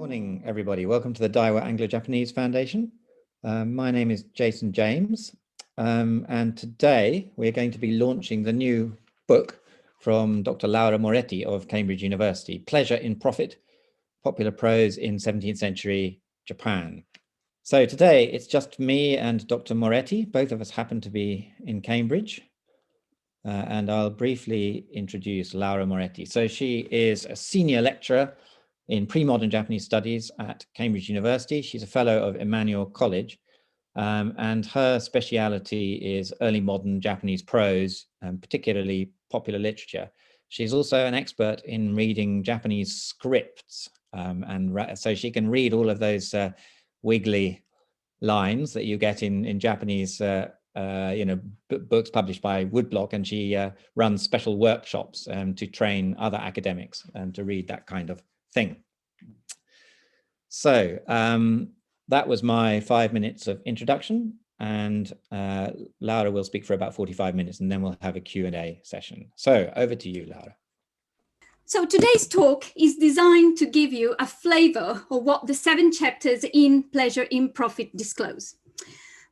Morning, everybody. Welcome to the Daiwa Anglo-Japanese Foundation. My name is Jason James, and today we're going to be launching the new book from Dr. Laura Moretti of Cambridge University, Pleasure in Profit, Popular Prose in 17th Century Japan. So today it's just me and Dr. Moretti. Both of us happen to be in Cambridge. And I'll briefly introduce Laura Moretti. So she is a senior lecturer in pre-modern Japanese studies at Cambridge University. She's a fellow of Emmanuel College, and her speciality is early modern Japanese prose, particularly popular literature. She's also an expert in reading Japanese scripts, so she can read all of those wiggly lines that you get in Japanese books published by Woodblock, and she runs special workshops to train other academics to read that kind of thing. So that was my 5 minutes of introduction, and Laura will speak for about 45 minutes, and then we'll have a Q&A session. So over to you, Laura. So today's talk is designed to give you a flavor of what the 7 chapters in Pleasure in Profit disclose.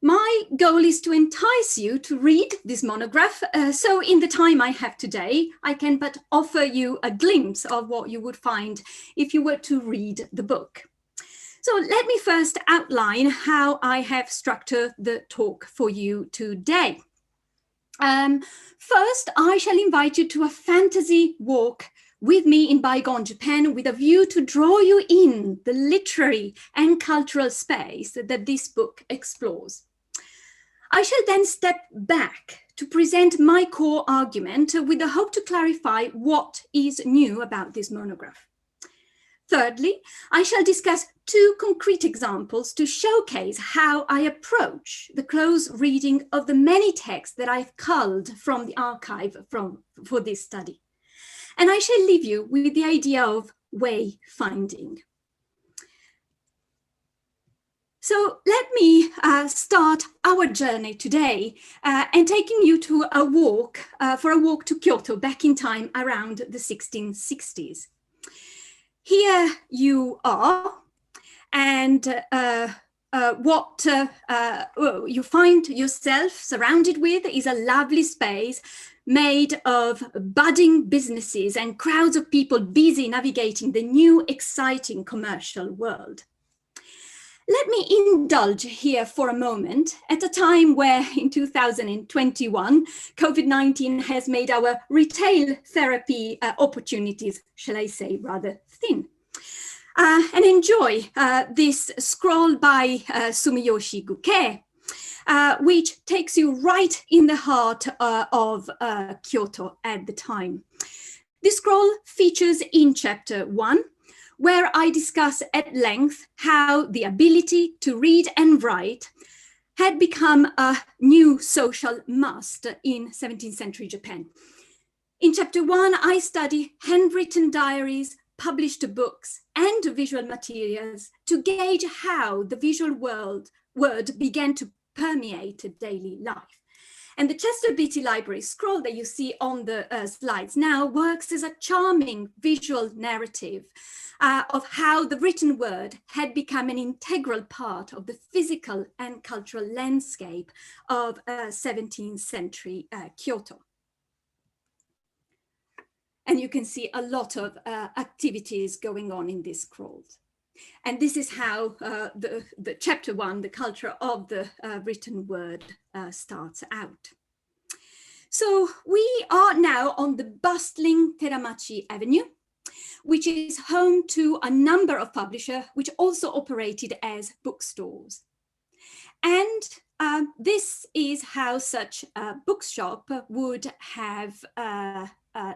My goal is to entice you to read this monograph, so in the time I have today, I can but offer you a glimpse of what you would find if you were to read the book. So let me first outline how I have structured the talk for you today. First, I shall invite you to a fantasy walk with me in bygone Japan with a view to draw you in the literary and cultural space that this book explores. I shall then step back to present my core argument with the hope to clarify what is new about this monograph. Thirdly, I shall discuss 2 concrete examples to showcase how I approach the close reading of the many texts that I've culled from the archive for this study. And I shall leave you with the idea of wayfinding. So let me start our journey today and taking you to a walk to Kyoto back in time around the 1660s. Here you are, and what you find yourself surrounded with is a lovely space made of budding businesses and crowds of people busy navigating the new exciting commercial world. Let me indulge here for a moment at a time where in 2021, COVID-19 has made our retail therapy opportunities, shall I say, rather thin. And enjoy this scroll by Sumiyoshi Guke, which takes you right in the heart of Kyoto at the time. This scroll features in chapter 1, where I discuss at length how the ability to read and write had become a new social must in 17th century Japan. In chapter 1, I study handwritten diaries, published books, and visual materials to gauge how the visual word began to permeate daily life. And the Chester Beatty Library scroll that you see on the slides now works as a charming visual narrative of how the written word had become an integral part of the physical and cultural landscape of 17th century Kyoto. And you can see a lot of activities going on in this scroll. And this is how the chapter 1, the culture of the written word, starts out. So we are now on the bustling Teramachi Avenue, which is home to a number of publishers which also operated as bookstores. And this is how such a bookshop would have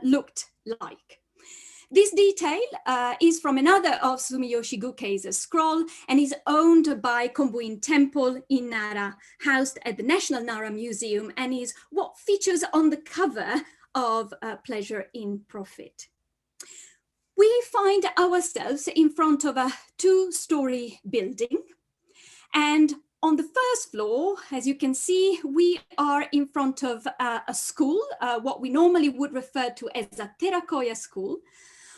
looked like. This detail is from another of Sumiyoshi Guke's scroll and is owned by Konbuin Temple in Nara, housed at the National Nara Museum, and is what features on the cover of Pleasure in Profit. We find ourselves in front of a 2-story building, and on the first floor, as you can see, we are in front of a school, what we normally would refer to as a Terakoya school,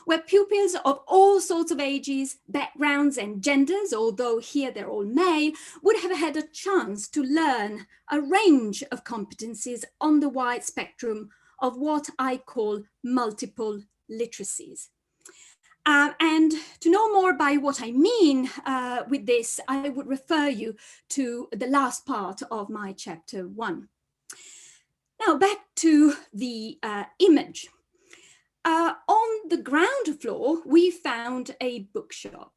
where pupils of all sorts of ages, backgrounds and genders, although here they're all male, would have had a chance to learn a range of competencies on the wide spectrum of what I call multiple literacies. And to know more by what I mean with this, I would refer you to the last part of my chapter 1. Now back to the image. On the ground floor, we found a bookshop.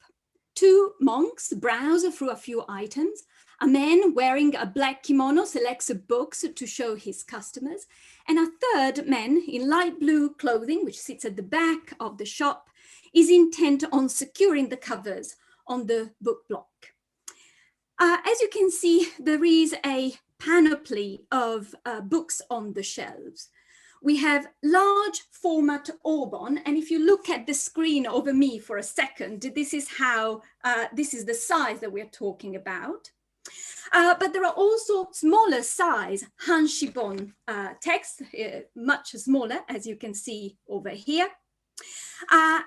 2 monks browse through a few items. A man wearing a black kimono selects books to show his customers. And a third man in light blue clothing, which sits at the back of the shop, is intent on securing the covers on the book block. As you can see, there is a panoply of books on the shelves. We have large format Aubon, and if you look at the screen over me for a second, this is the size that we're talking about. But there are also smaller size Hanshibon text, much smaller, as you can see over here.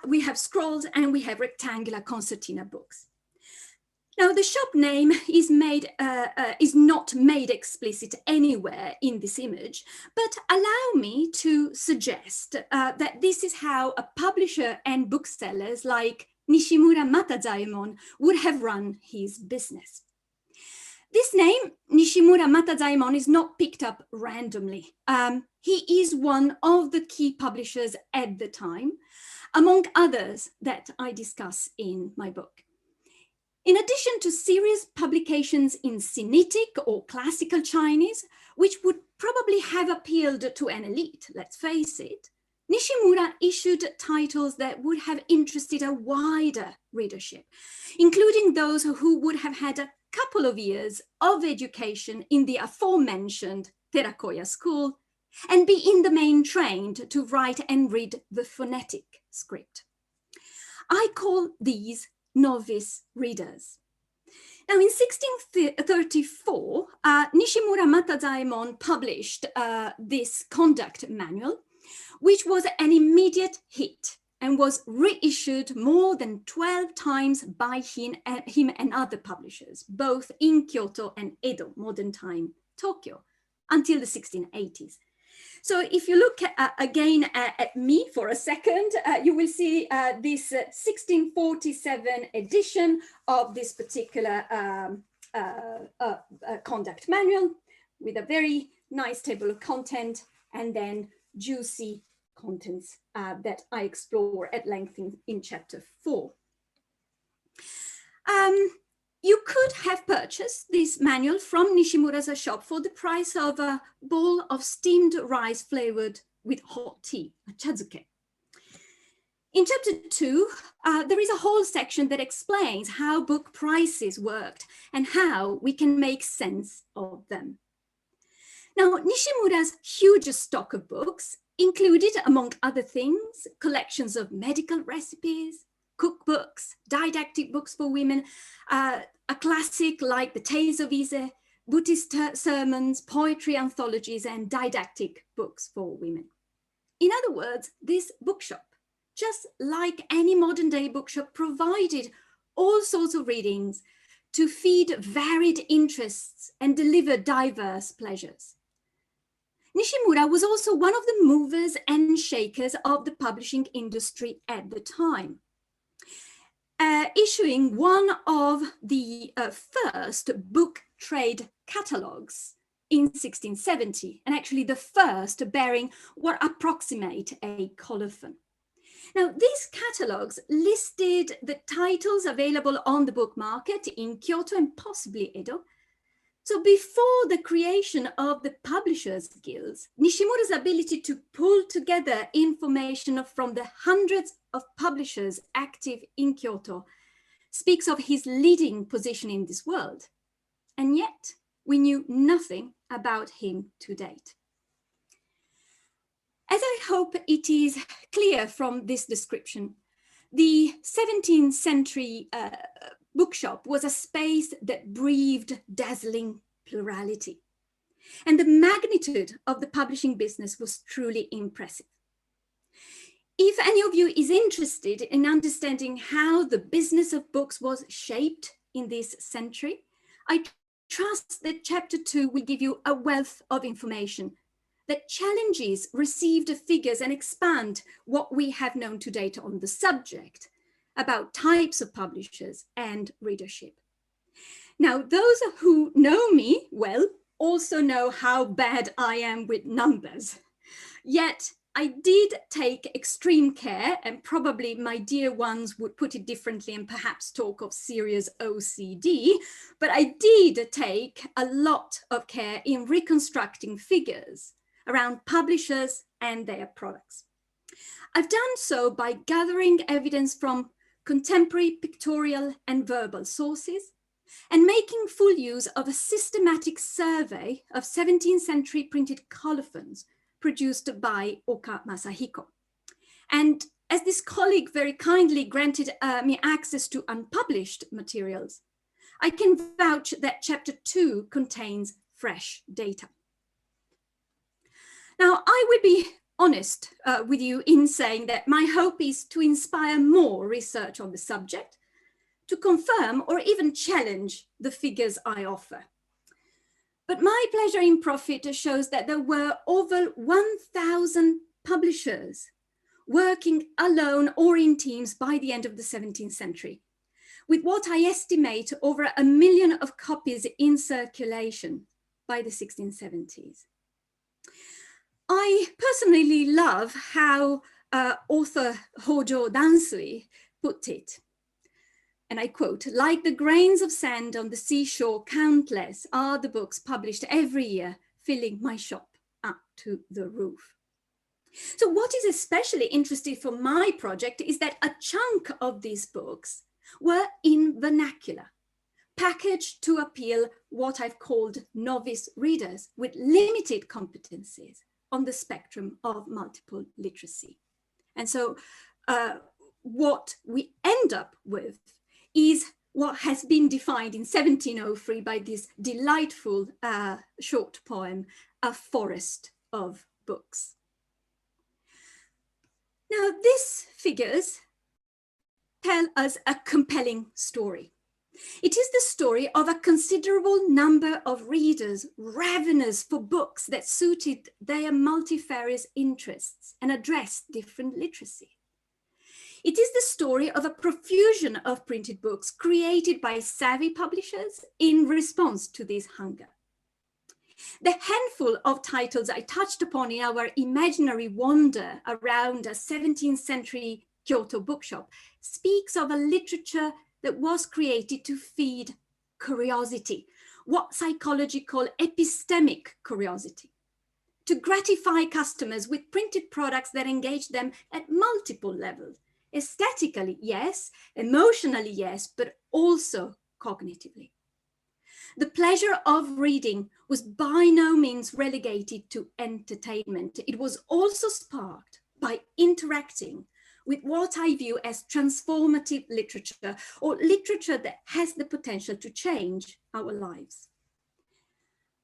We have scrolls and we have rectangular concertina books. Now, the shop name is not made explicit anywhere in this image, but allow me to suggest that this is how a publisher and booksellers like Nishimura Matazaemon would have run his business. This name, Nishimura Matazaemon, is not picked up randomly. He is one of the key publishers at the time, among others that I discuss in my book. In addition to serious publications in Sinitic or classical Chinese, which would probably have appealed to an elite, let's face it, Nishimura issued titles that would have interested a wider readership, including those who would have had a couple of years of education in the aforementioned Terakoya school and be in the main trained to write and read the phonetic script. I call these novice readers. Now, in 1634, Nishimura Matazaemon published this conduct manual, which was an immediate hit and was reissued more than 12 times by him and other publishers, both in Kyoto and Edo, modern time Tokyo, until the 1680s. So if you look again at me for a second, you will see this 1647 edition of this particular conduct manual with a very nice table of content and then juicy contents that I explore at length in chapter 4. You could have purchased this manual from Nishimura's shop for the price of a bowl of steamed rice flavored with hot tea, a chazuke. In chapter 2, there is a whole section that explains how book prices worked and how we can make sense of them. Now, Nishimura's huge stock of books included, among other things, collections of medical recipes, cookbooks, didactic books for women, a classic like The Tales of Ise, Buddhist sermons, poetry anthologies, and didactic books for women. In other words, this bookshop, just like any modern day bookshop, provided all sorts of readings to feed varied interests and deliver diverse pleasures. Nishimura was also one of the movers and shakers of the publishing industry at the time, issuing one of the first book trade catalogues in 1670, and actually the first bearing what approximate a colophon. Now, these catalogues listed the titles available on the book market in Kyoto and possibly Edo. So before the creation of the Publishers Guilds, Nishimura's ability to pull together information from the hundreds of publishers active in Kyoto speaks of his leading position in this world. And yet, we knew nothing about him to date. As I hope it is clear from this description, the 17th century bookshop was a space that breathed dazzling plurality. And the magnitude of the publishing business was truly impressive. If any of you is interested in understanding how the business of books was shaped in this century, I trust that chapter 2 will give you a wealth of information that challenges received figures and expand what we have known to date on the subject about types of publishers and readership. Now, those who know me well also know how bad I am with numbers. Yet I did take extreme care, and probably my dear ones would put it differently and perhaps talk of serious OCD, but I did take a lot of care in reconstructing figures around publishers and their products. I've done so by gathering evidence from contemporary pictorial and verbal sources, and making full use of a systematic survey of 17th century printed colophons produced by Oka Masahiko. And as this colleague very kindly granted me access to unpublished materials, I can vouch that chapter 2 contains fresh data. Now, I would be honest with you in saying that my hope is to inspire more research on the subject, to confirm or even challenge the figures I offer. But my pleasure in profit shows that there were over 1,000 publishers working alone or in teams by the end of the 17th century, with what I estimate over 1 million of copies in circulation by the 1670s. I personally love how author Hojo Dansley put it. And I quote, "Like the grains of sand on the seashore, countless are the books published every year, filling my shop up to the roof." So what is especially interesting for my project is that a chunk of these books were in vernacular, packaged to appeal what I've called novice readers with limited competencies on the spectrum of multiple literacy. And so what we end up with is what has been defined in 1703 by this delightful short poem, A Forest of Books. Now, these figures tell us a compelling story. It is the story of a considerable number of readers ravenous for books that suited their multifarious interests and addressed different literacy. It is the story of a profusion of printed books created by savvy publishers in response to this hunger. The handful of titles I touched upon in our imaginary wander around a 17th century Kyoto bookshop speaks of a literature that was created to feed curiosity, what psychology call epistemic curiosity, to gratify customers with printed products that engage them at multiple levels. Aesthetically, yes, emotionally, yes, but also cognitively. The pleasure of reading was by no means relegated to entertainment. It was also sparked by interacting with what I view as transformative literature, or literature that has the potential to change our lives.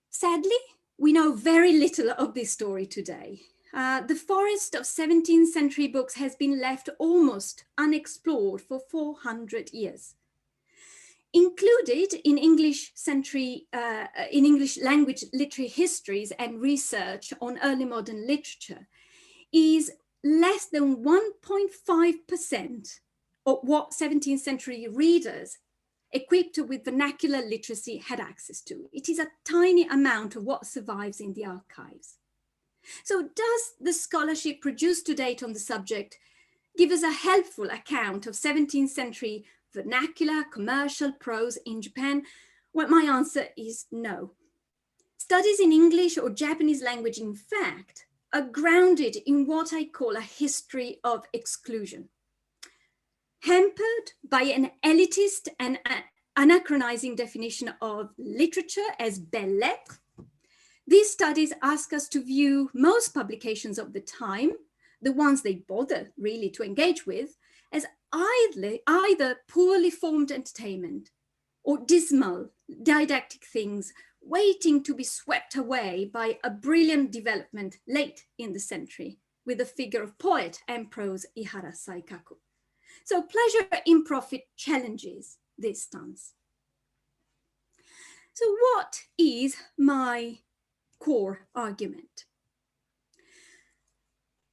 Sadly, we know very little of this story today. The forest of 17th century books has been left almost unexplored for 400 years. Included in English language literary histories and research on early modern literature is less than 1.5% of what 17th century readers equipped with vernacular literacy had access to. It is a tiny amount of what survives in the archives. So does the scholarship produced to date on the subject give us a helpful account of 17th century vernacular, commercial prose in Japan? Well, my answer is no. Studies in English or Japanese language, in fact, are grounded in what I call a history of exclusion. Hampered by an elitist and anachronizing definition of literature as belles lettres, these studies ask us to view most publications of the time, the ones they bother really to engage with, as either poorly formed entertainment or dismal didactic things waiting to be swept away by a brilliant development late in the century with the figure of poet and prose Ihara Saikaku. So pleasure in profit challenges this stance. So what is my core argument?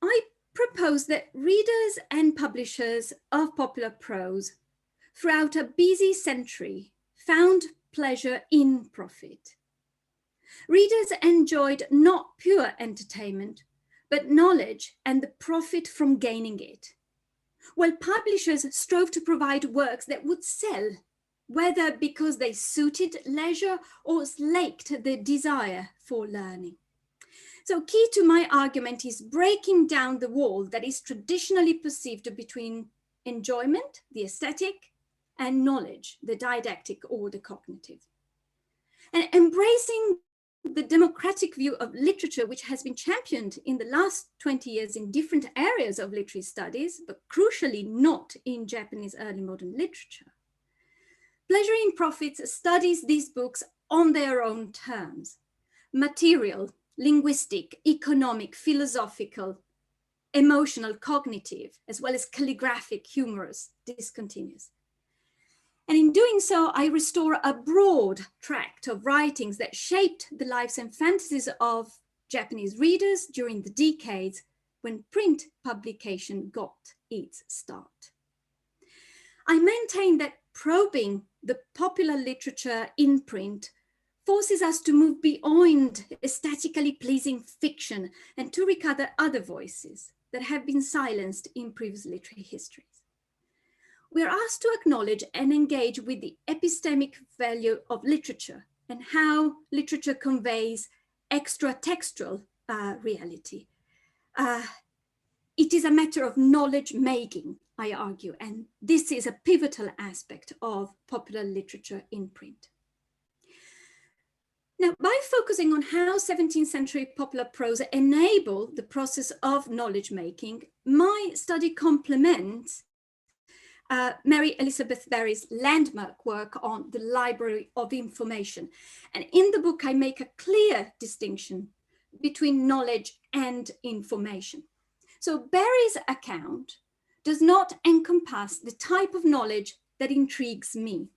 I propose that readers and publishers of popular prose throughout a busy century found pleasure in profit. Readers enjoyed not pure entertainment, but knowledge and the profit from gaining it, while publishers strove to provide works that would sell, whether because they suited leisure or slaked the desire for learning. So key to my argument is breaking down the wall that is traditionally perceived between enjoyment, the aesthetic, and knowledge, the didactic or the cognitive. And embracing the democratic view of literature, which has been championed in the last 20 years in different areas of literary studies, but crucially not in Japanese early modern literature. Pleasure in Profits studies these books on their own terms: material, linguistic, economic, philosophical, emotional, cognitive, as well as calligraphic, humorous, discontinuous. And in doing so, I restore a broad tract of writings that shaped the lives and fantasies of Japanese readers during the decades when print publication got its start. I maintain that probing the popular literature in print forces us to move beyond aesthetically pleasing fiction and to recover other voices that have been silenced in previous literary histories. We are asked to acknowledge and engage with the epistemic value of literature and how literature conveys extra-textual reality. It is a matter of knowledge making, I argue, and this is a pivotal aspect of popular literature in print. Now, by focusing on how 17th century popular prose enabled the process of knowledge making, my study complements Mary Elizabeth Berry's landmark work on the Library of Information. And in the book, I make a clear distinction between knowledge and information. So Berry's account does not encompass the type of knowledge that intrigues me.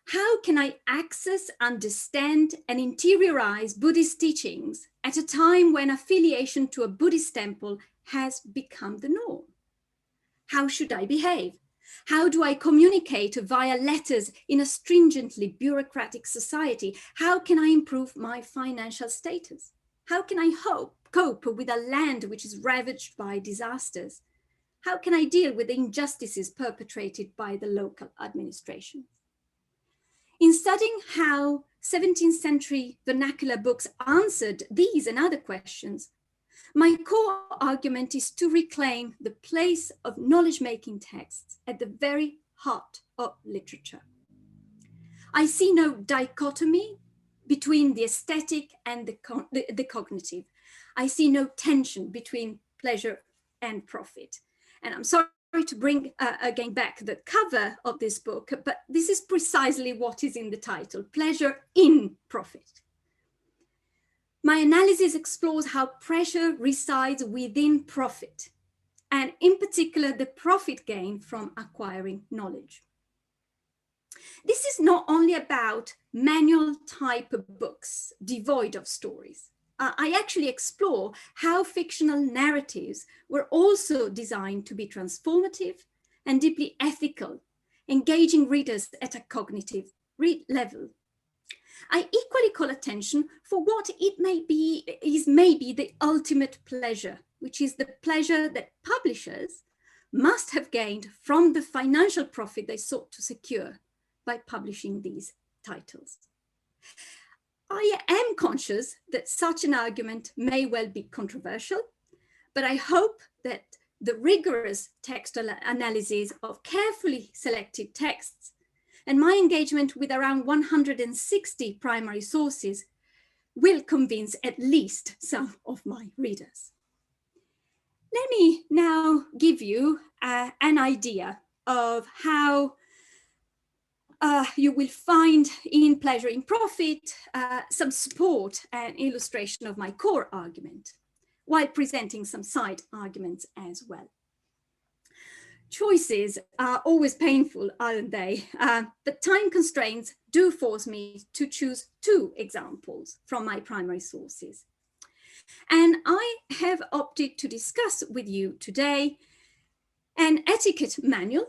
How can I access, understand, and interiorize Buddhist teachings at a time when affiliation to a Buddhist temple has become the norm? How should I behave? How do I communicate via letters in a stringently bureaucratic society? How can I improve my financial status? How can I cope with a land which is ravaged by disasters? How can I deal with the injustices perpetrated by the local administration? In studying how 17th century vernacular books answered these and other questions, my core argument is to reclaim the place of knowledge-making texts at the very heart of literature. I see no dichotomy between the aesthetic and the cognitive. I see no tension between pleasure and profit. And I'm sorry to bring again back the cover of this book, but this is precisely what is in the title, Pleasure in Profit. My analysis explores how pleasure resides within profit, and in particular, the profit gained from acquiring knowledge. This is not only about manual type books devoid of stories. I actually explore how fictional narratives were also designed to be transformative and deeply ethical, engaging readers at a cognitive level. I equally call attention for what it may be the ultimate pleasure, which is the pleasure that publishers must have gained from the financial profit they sought to secure by publishing these titles. I am conscious that such an argument may well be controversial, but I hope that the rigorous textual analysis of carefully selected texts and my engagement with around 160 primary sources will convince at least some of my readers. Let me now give you an idea of how you will find in Pleasure in Profit some support and illustration of my core argument. while presenting some side arguments as well. Choices are always painful, aren't they? But time constraints do force me to choose 2 examples from my primary sources. And I have opted to discuss with you today an etiquette manual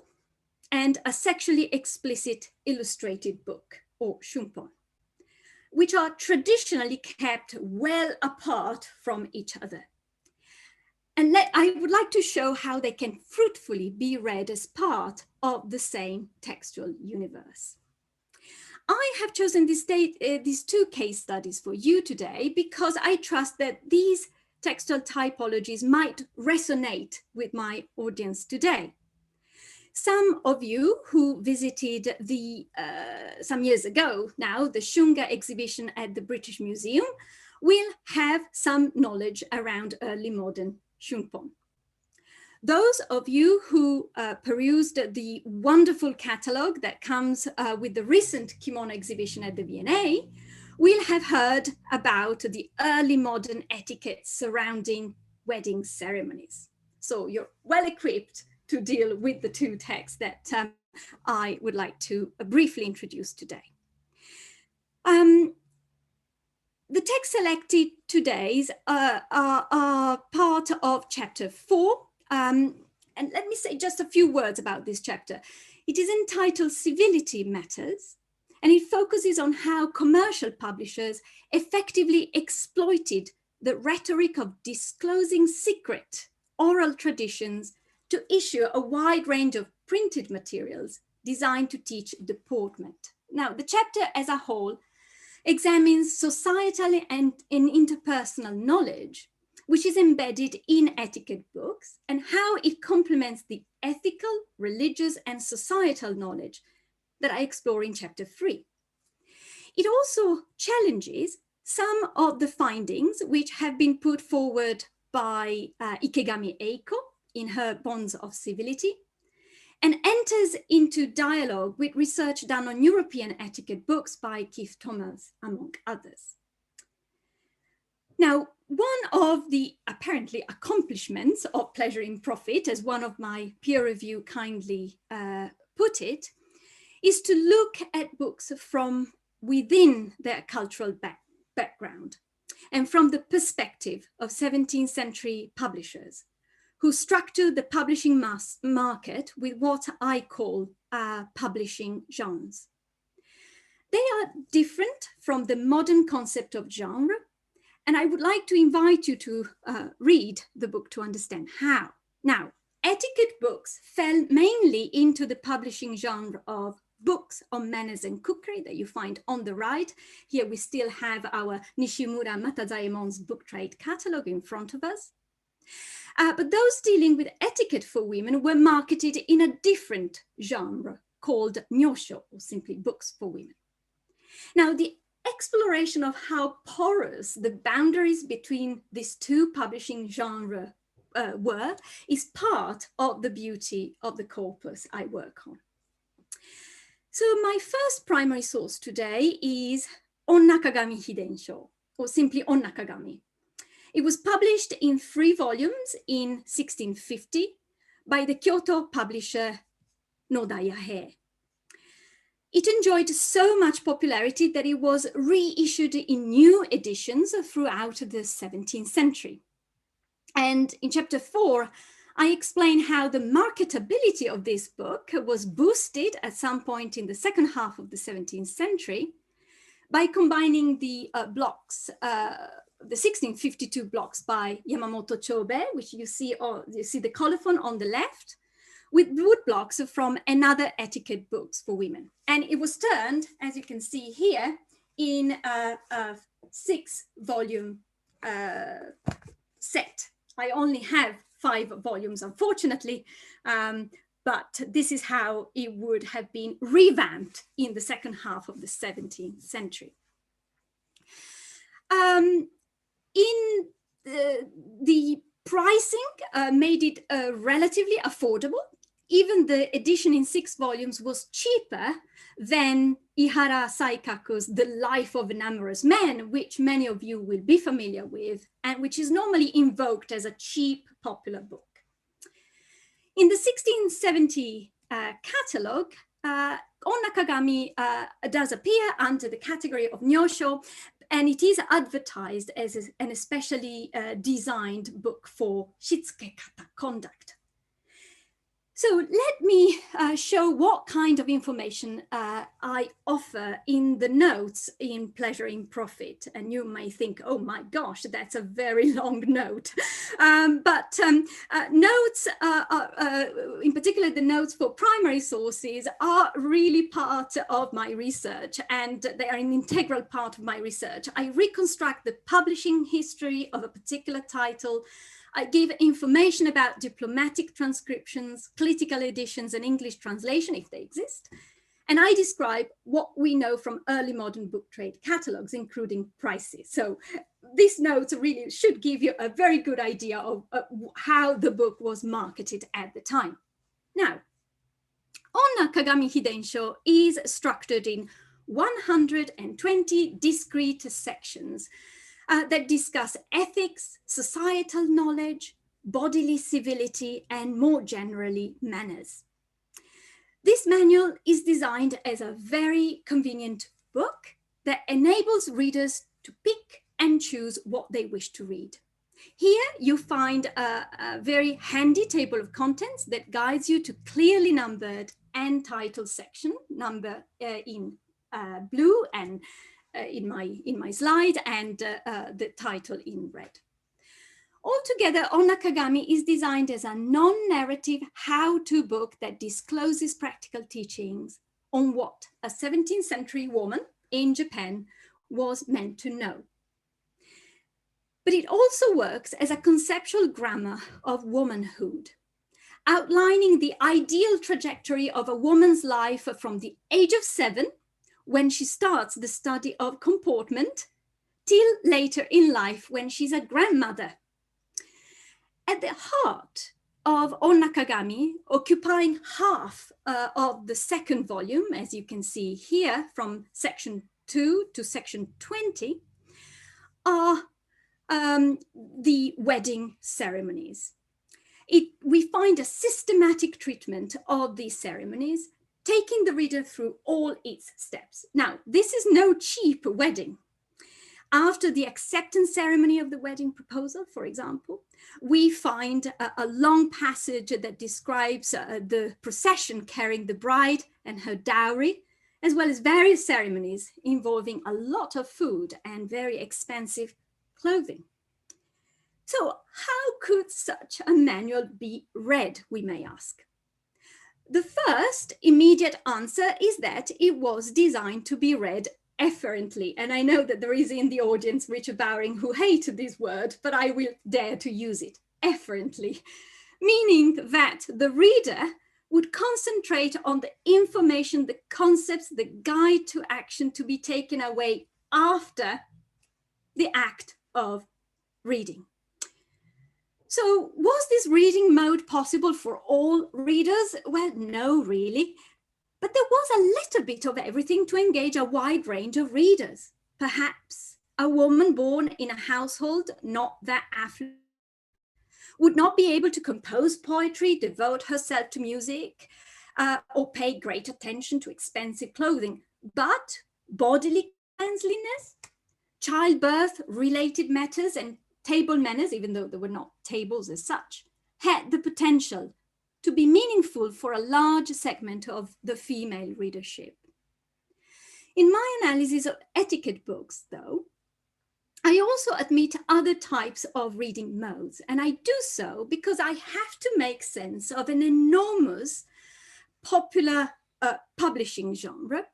and a sexually explicit illustrated book, or shumpon, which are traditionally kept well apart from each other. And I would like to show how they can fruitfully be read as part of the same textual universe. I have chosen these 2 case studies for you today because I trust that these textual typologies might resonate with my audience today. Some of you who visited some years ago now, the Shunga exhibition at the British Museum will have some knowledge around early modern shumpon. Those of you who perused the wonderful catalogue that comes with the recent kimono exhibition at the V&A will have heard about the early modern etiquette surrounding wedding ceremonies. So you're well equipped to deal with the 2 texts that I would like to briefly introduce today. The texts selected today are part of chapter 4. And let me say just a few words about this chapter. It is entitled Civility Matters, and it focuses on how commercial publishers effectively exploited the rhetoric of disclosing secret oral traditions to issue a wide range of printed materials designed to teach deportment. Now, the chapter as a whole examines societal and interpersonal knowledge, which is embedded in etiquette books, and how it complements the ethical, religious, and societal knowledge that I explore in chapter 3. It also challenges some of the findings which have been put forward by Ikegami Eiko in her Bonds of Civility, and enters into dialogue with research done on European etiquette books by Keith Thomas, among others. Now, one of the apparently accomplishments of Pleasure in Profit, as one of my peer review kindly put it, is to look at books from within their cultural background and from the perspective of 17th century publishers who structured the publishing market with what I call publishing genres. They are different from the modern concept of genre, and I would like to invite you to read the book to understand how. Now, etiquette books fell mainly into the publishing genre of books on manners and cookery that you find on the right. Here we still have our Nishimura Matazaemon's book trade catalogue in front of us. But those dealing with etiquette for women were marketed in a different genre called nyosho, or simply books for women. Now, the exploration of how porous the boundaries between these 2 publishing genres were is part of the beauty of the corpus I work on. So my first primary source today is Onnakagami Hidensho, or simply Onnakagami. It was published in 3 volumes in 1650 by the Kyoto publisher Noda Yahei. It enjoyed so much popularity that it was reissued in new editions throughout the 17th century. And in chapter 4, I explain how the marketability of this book was boosted at some point in the second half of the 17th century by combining the blocks, the 1652 blocks by Yamamoto Chobe, which you see the colophon on the left, with wood blocks from another etiquette books for women. And it was turned, as you can see here, in a 6-volume set. I only have 5 volumes, unfortunately, but this is how it would have been revamped in the second half of the 17th century. The pricing made it relatively affordable. Even the edition in 6 volumes was cheaper than Ihara Saikaku's The Life of an Amorous Man, which many of you will be familiar with, and which is normally invoked as a cheap, popular book. In the 1670 catalogue, Onna Kagami does appear under the category of Nyosho, and it is advertised as an especially designed book for shitsukekata, conduct. So let me show what kind of information I offer in the notes in Pleasure in Profit. And you may think, oh my gosh, that's a very long note. But notes, in particular the notes for primary sources, are really part of my research, and they are an integral part of my research. I reconstruct the publishing history of a particular title. I give information about diplomatic transcriptions, critical editions, and English translation, if they exist. And I describe what we know from early modern book trade catalogues, including prices. So these notes really should give you a very good idea of how the book was marketed at the time. Now, Onna Kagami Hidensho is structured in 120 discrete sections that discuss ethics, societal knowledge, bodily civility, and more generally, manners. This manual is designed as a very convenient book that enables readers to pick and choose what they wish to read. Here you find a very handy table of contents that guides you to clearly numbered and titled section, number in blue and in my slide, and the title in red. Altogether, Onna Kagami is designed as a non-narrative how-to book that discloses practical teachings on what a 17th century woman in Japan was meant to know. But it also works as a conceptual grammar of womanhood, outlining the ideal trajectory of a woman's life from the age of 7, when she starts the study of comportment, till later in life when she's a grandmother. At the heart of Onna Kagami, occupying half of the second volume, as you can see here from section 2 to section 20, are the wedding ceremonies. We find a systematic treatment of these ceremonies, taking the reader through all its steps. Now, this is no cheap wedding. After the acceptance ceremony of the wedding proposal, for example, we find a long passage that describes the procession carrying the bride and her dowry, as well as various ceremonies involving a lot of food and very expensive clothing. So how could such a manual be read, we may ask? The first immediate answer is that it was designed to be read efferently. And I know that there is in the audience Richard Bowring who hate this word, but I will dare to use it, efferently, meaning that the reader would concentrate on the information, the concepts, the guide to action to be taken away after the act of reading. So was this reading mode possible for all readers? Well, no, really. But there was a little bit of everything to engage a wide range of readers. Perhaps a woman born in a household not that affluent would not be able to compose poetry, devote herself to music, or pay great attention to expensive clothing. But bodily cleanliness, childbirth-related matters, and table manners, even though there were not tables as such, had the potential to be meaningful for a large segment of the female readership. In my analysis of etiquette books, though, I also admit other types of reading modes, and I do so because I have to make sense of an enormous popular publishing genre,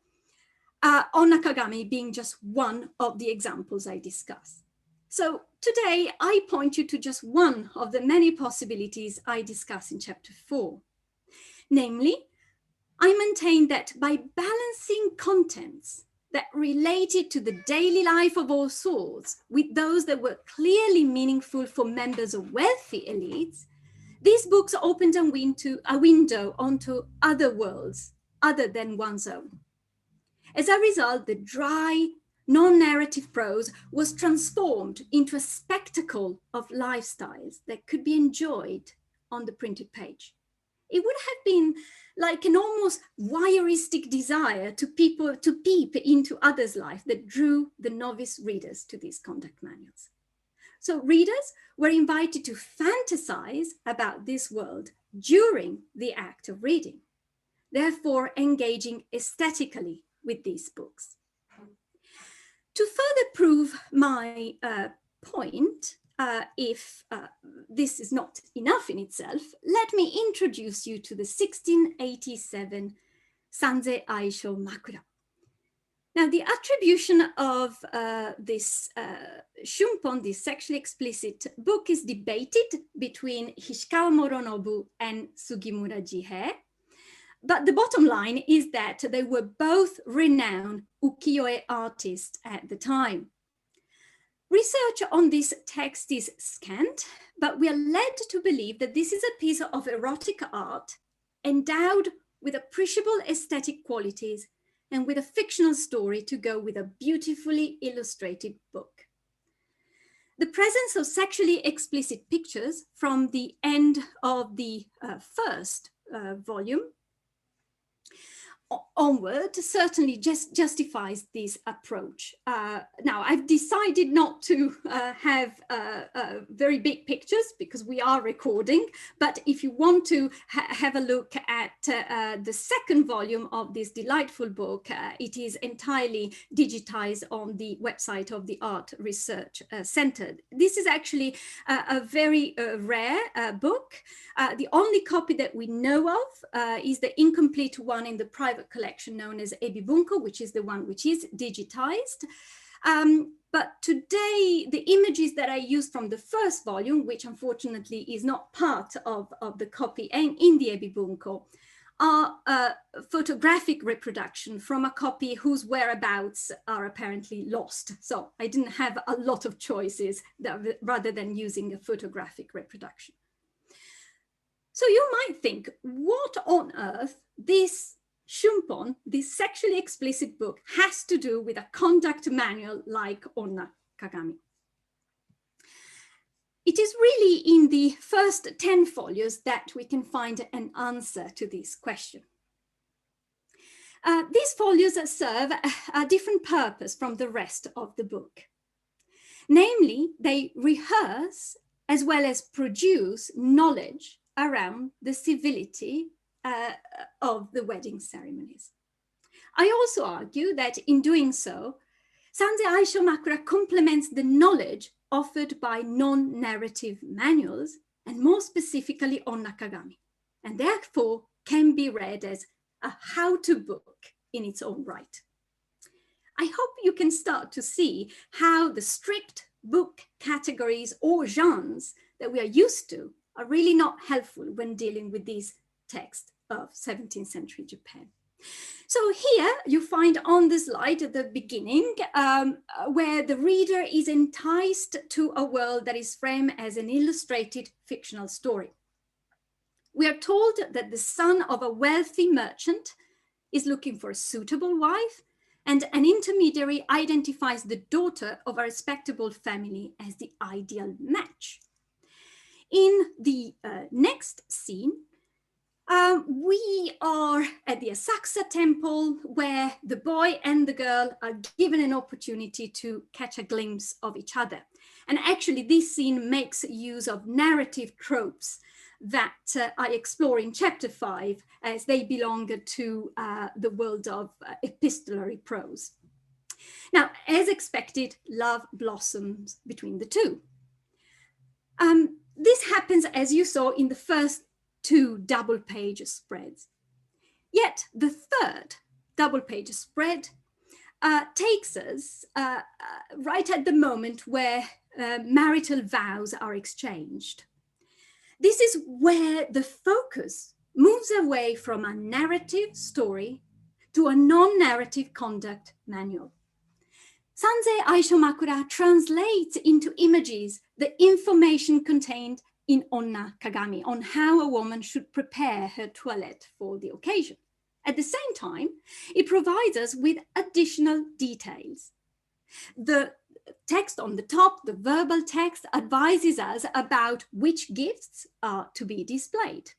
Onna Kagami being just one of the examples I discuss. So today I point you to just one of the many possibilities I discuss in chapter 4. Namely, I maintain that by balancing contents that related to the daily life of all sorts with those that were clearly meaningful for members of wealthy elites, these books opened a window onto other worlds other than one's own. As a result, the dry, non-narrative prose was transformed into a spectacle of lifestyles that could be enjoyed on the printed page. It would have been like an almost voyeuristic desire to peep into others' life that drew the novice readers to these conduct manuals. So readers were invited to fantasize about this world during the act of reading, therefore engaging aesthetically with these books. To further prove my point, if this is not enough in itself, let me introduce you to the 1687 Sanze Aisho Makura. Now, the attribution of this Shumpon, this sexually explicit book, is debated between Hishikawa Moronobu and Sugimura Jihei. But the bottom line is that they were both renowned ukiyo-e artists at the time. Research on this text is scant, but we are led to believe that this is a piece of erotic art endowed with appreciable aesthetic qualities and with a fictional story to go with a beautifully illustrated book. The presence of sexually explicit pictures from the end of the first volume onward certainly just justifies this approach. Now, I've decided not to have very big pictures because we are recording, but if you want to have a look at the second volume of this delightful book, it is entirely digitized on the website of the Art Research Center. This is actually a very rare book. The only copy that we know of is the incomplete one in the private collection known as Ebibunko, which is the one which is digitized. But today, the images that I used from the first volume, which unfortunately is not part of the copy and in the Ebibunko, are a photographic reproduction from a copy whose whereabouts are apparently lost. So I didn't have a lot of choices rather than using a photographic reproduction. So you might think, what on earth this Shumpon, this sexually explicit book, has to do with a conduct manual like Onna Kagami? It is really in the first 10 folios that we can find an answer to this question. These folios serve a different purpose from the rest of the book. Namely, they rehearse as well as produce knowledge around the civility of the wedding ceremonies. I also argue that in doing so, Sanze Aisho Makura complements the knowledge offered by non-narrative manuals, and more specifically Onna Kagami, and therefore can be read as a how-to book in its own right. I hope you can start to see how the strict book categories or genres that we are used to are really not helpful when dealing with these texts of 17th century Japan. So here you find on the slide at the beginning where the reader is enticed to a world that is framed as an illustrated fictional story. We are told that the son of a wealthy merchant is looking for a suitable wife, and an intermediary identifies the daughter of a respectable family as the ideal match. In the next scene, we are at the Asakusa temple where the boy and the girl are given an opportunity to catch a glimpse of each other. And actually this scene makes use of narrative tropes that I explore in chapter 5 as they belong to the world of epistolary prose. Now, as expected, love blossoms between the two. This happens, as you saw, in the first 2 double-page spreads. Yet the third double-page spread takes us right at the moment where marital vows are exchanged. This is where the focus moves away from a narrative story to a non-narrative conduct manual. Sanze Aisho Makura translates into images the information contained in Onna Kagami on how a woman should prepare her toilette for the occasion. At the same time, it provides us with additional details. The text on the top, the verbal text, advises us about which gifts are to be displayed.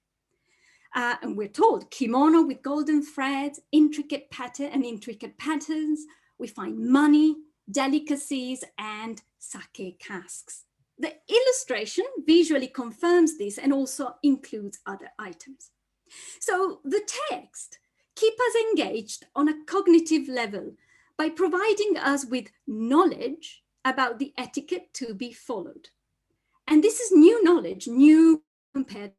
And we're told kimono with golden threads, intricate patterns. We find money, delicacies, and sake casks. The illustration visually confirms this and also includes other items. So the text keeps us engaged on a cognitive level by providing us with knowledge about the etiquette to be followed. And this is new knowledge, new compared.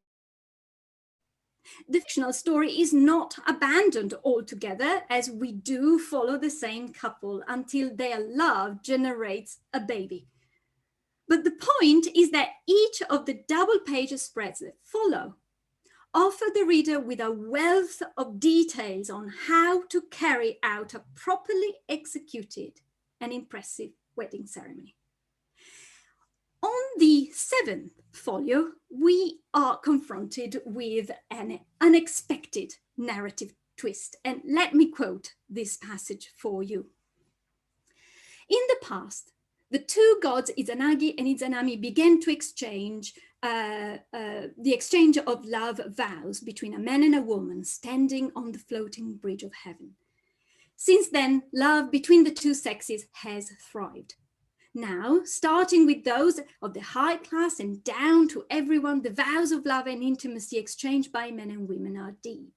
The fictional story is not abandoned altogether, as we do follow the same couple until their love generates a baby. But the point is that each of the double page spreads that follow offer the reader with a wealth of details on how to carry out a properly executed and impressive wedding ceremony. On the 7th folio, we are confronted with an unexpected narrative twist. And let me quote this passage for you. In the past, the two gods Izanagi and Izanami began to exchange the exchange of love vows between a man and a woman standing on the floating bridge of heaven. Since then, love between the two sexes has thrived. Now, starting with those of the high class and down to everyone, the vows of love and intimacy exchanged by men and women are deep.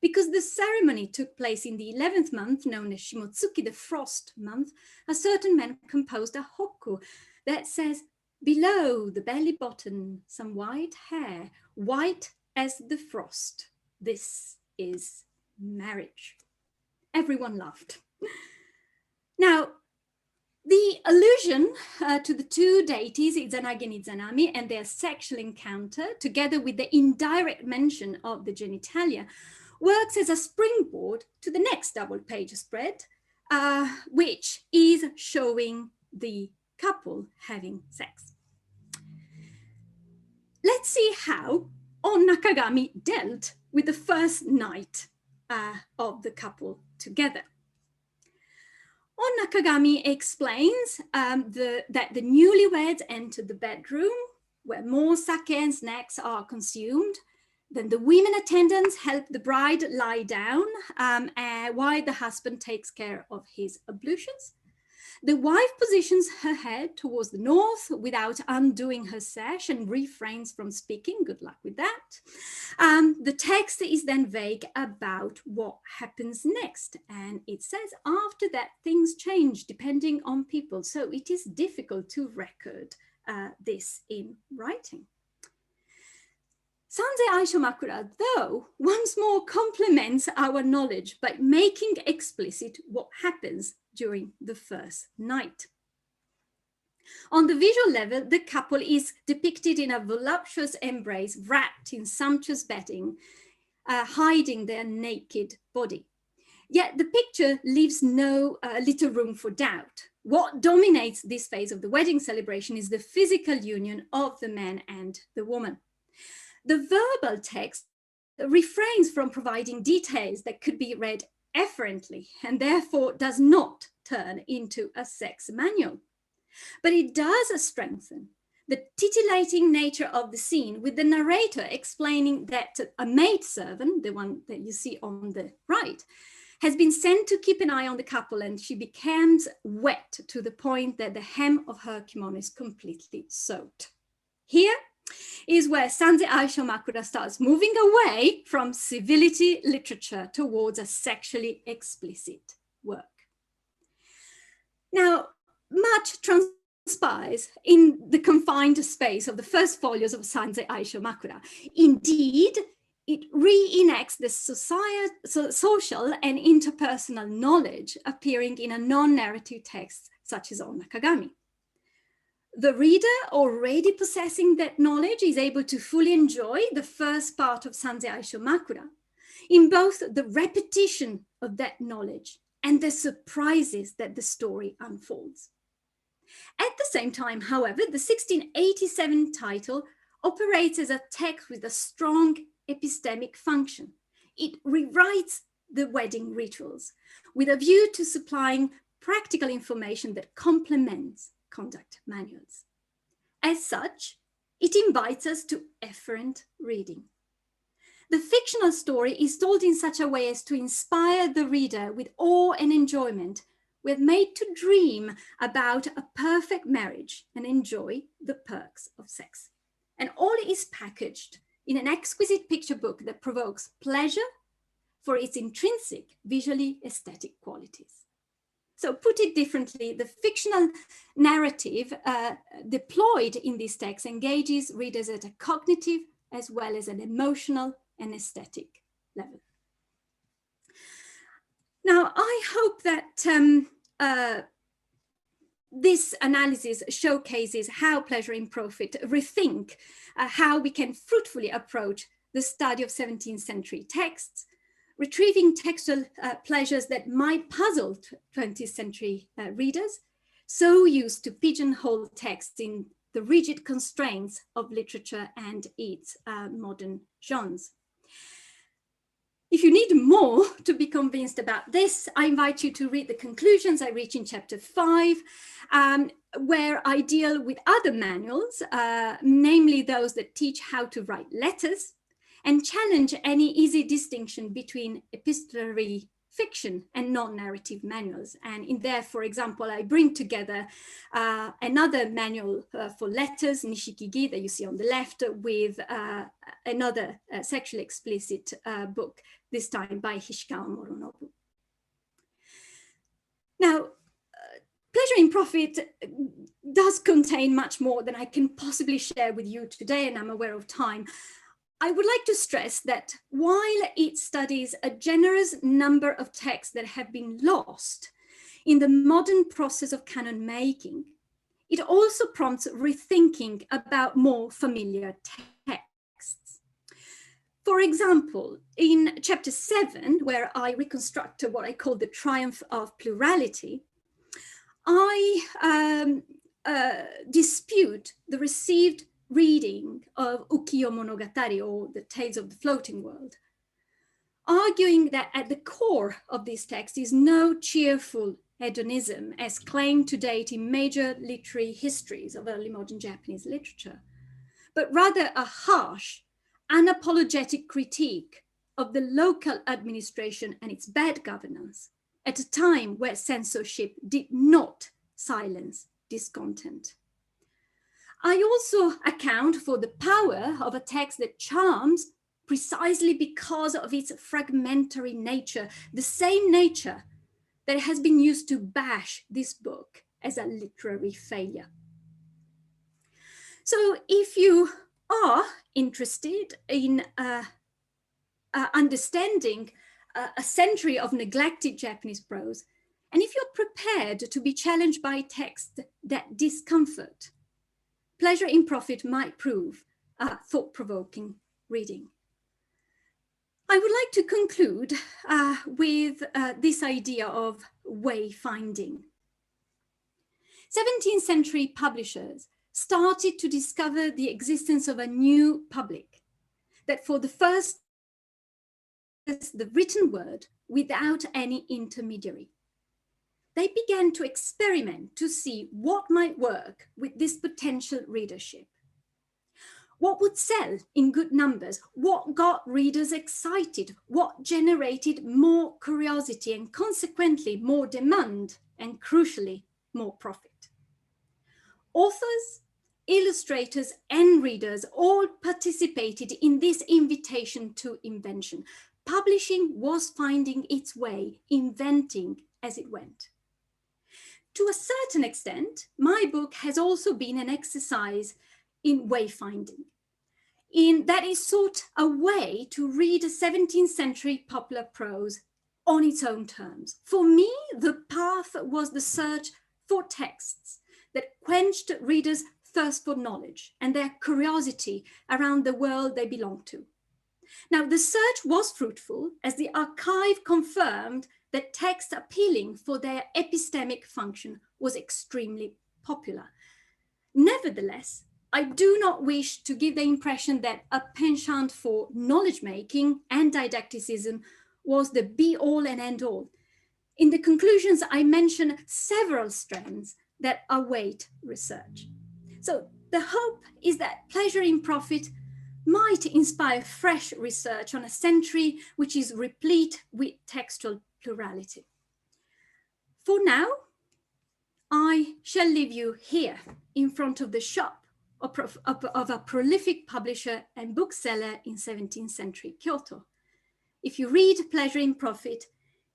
Because the ceremony took place in the 11th month, known as Shimotsuki, the frost month, a certain man composed a hokku that says, below the belly button, some white hair, white as the frost. This is marriage. Everyone laughed. Now, the allusion to the two deities, Izanagi and Izanami, and their sexual encounter, together with the indirect mention of the genitalia, works as a springboard to the next double page spread, which is showing the couple having sex. Let's see how On Nakagami dealt with the first night of the couple together. On Nakagami explains that the newlyweds enter the bedroom where more sake and snacks are consumed. Then the women attendants help the bride lie down while the husband takes care of his ablutions. The wife positions her head towards the north without undoing her sash and refrains from speaking. Good luck with that. The text is then vague about what happens next. And it says after that things change depending on people. So it is difficult to record this in writing. Sanze Aisho Makura, though, once more complements our knowledge by making explicit what happens during the first night. On the visual level, the couple is depicted in a voluptuous embrace wrapped in sumptuous bedding, hiding their naked body. Yet the picture leaves little room for doubt. What dominates this phase of the wedding celebration is the physical union of the man and the woman. The verbal text refrains from providing details that could be read efferently and therefore does not turn into a sex manual. But it does strengthen the titillating nature of the scene with the narrator explaining that a maidservant, the one that you see on the right, has been sent to keep an eye on the couple, and she becomes wet to the point that the hem of her kimono is completely soaked. Here is where Sanze Aisho Makura starts moving away from civility literature towards a sexually explicit work. Now, much transpires in the confined space of the first folios of Sanze Aisho Makura. Indeed, it reenacts the social and interpersonal knowledge appearing in a non-narrative text such as On Nakagami. The reader, already possessing that knowledge, is able to fully enjoy the first part of Sanze Aisho Makura in both the repetition of that knowledge and the surprises that the story unfolds. At the same time, however, the 1687 title operates as a text with a strong epistemic function. it rewrites the wedding rituals with a view to supplying practical information that complements conduct manuals. As such, it invites us to efferent reading. The fictional story is told in such a way as to inspire the reader with awe and enjoyment. We're made to dream about a perfect marriage and enjoy the perks of sex. And all is packaged in an exquisite picture book that provokes pleasure for its intrinsic visually aesthetic qualities. So put it differently, the fictional narrative deployed in this text engages readers at a cognitive as well as an emotional and aesthetic level. Now, I hope that this analysis showcases how Pleasure in Profit rethink how we can fruitfully approach the study of 17th century texts, retrieving textual pleasures that might puzzle 20th century readers, so used to pigeonhole texts in the rigid constraints of literature and its modern genres. If you need more to be convinced about this, I invite you to read the conclusions I reach in chapter 5, where I deal with other manuals, namely those that teach how to write letters, and challenge any easy distinction between epistolary fiction and non-narrative manuals. And in there, for example, I bring together another manual for letters, Nishikigi, that you see on the left, with another sexually explicit book, this time by Hishikawa Moronobu. Now, Pleasure in Profit does contain much more than I can possibly share with you today, and I'm aware of time. I would like to stress that while it studies a generous number of texts that have been lost in the modern process of canon making, it also prompts rethinking about more familiar texts. For example, in chapter 7, where I reconstruct what I call the triumph of plurality, I dispute the received reading of Ukiyo Monogatari, or the Tales of the Floating World, arguing that at the core of this text is no cheerful hedonism as claimed to date in major literary histories of early modern Japanese literature, but rather a harsh, unapologetic critique of the local administration and its bad governance at a time where censorship did not silence discontent. I also account for the power of a text that charms precisely because of its fragmentary nature, the same nature that has been used to bash this book as a literary failure. So if you are interested in understanding a century of neglected Japanese prose, and if you're prepared to be challenged by texts that discomfort, Pleasure in Profit might prove thought-provoking reading. I would like to conclude with this idea of wayfinding. 17th century publishers started to discover the existence of a new public that for the first the written word without any intermediary. They began to experiment to see what might work with this potential readership. What would sell in good numbers? What got readers excited? What generated more curiosity and consequently more demand and crucially more profit? Authors, illustrators, and readers all participated in this invitation to invention. Publishing was finding its way, inventing as it went. To a certain extent, my book has also been an exercise in wayfinding, in that it sought a way to read a 17th century popular prose on its own terms. For me, the path was the search for texts that quenched readers' thirst for knowledge and their curiosity around the world they belonged to. Now, the search was fruitful as the archive confirmed that text appealing for their epistemic function was extremely popular. Nevertheless, I do not wish to give the impression that a penchant for knowledge making and didacticism was the be all and end all. In the conclusions, I mention several strands that await research. So the hope is that Pleasure in Profit might inspire fresh research on a century which is replete with textual plurality. For now, I shall leave you here in front of the shop of a prolific publisher and bookseller in 17th century Kyoto. If you read Pleasure in Profit,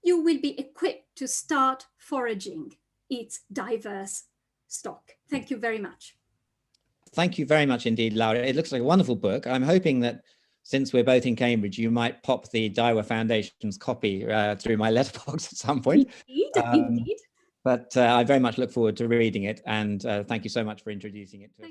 you will be equipped to start foraging its diverse stock. Thank you very much. Thank you very much indeed, Laura. It looks like a wonderful book. I'm hoping that since we're both in Cambridge, you might pop the Daiwa Foundation's copy through my letterbox at some point. Indeed. But I very much look forward to reading it, and thank you so much for introducing it to us.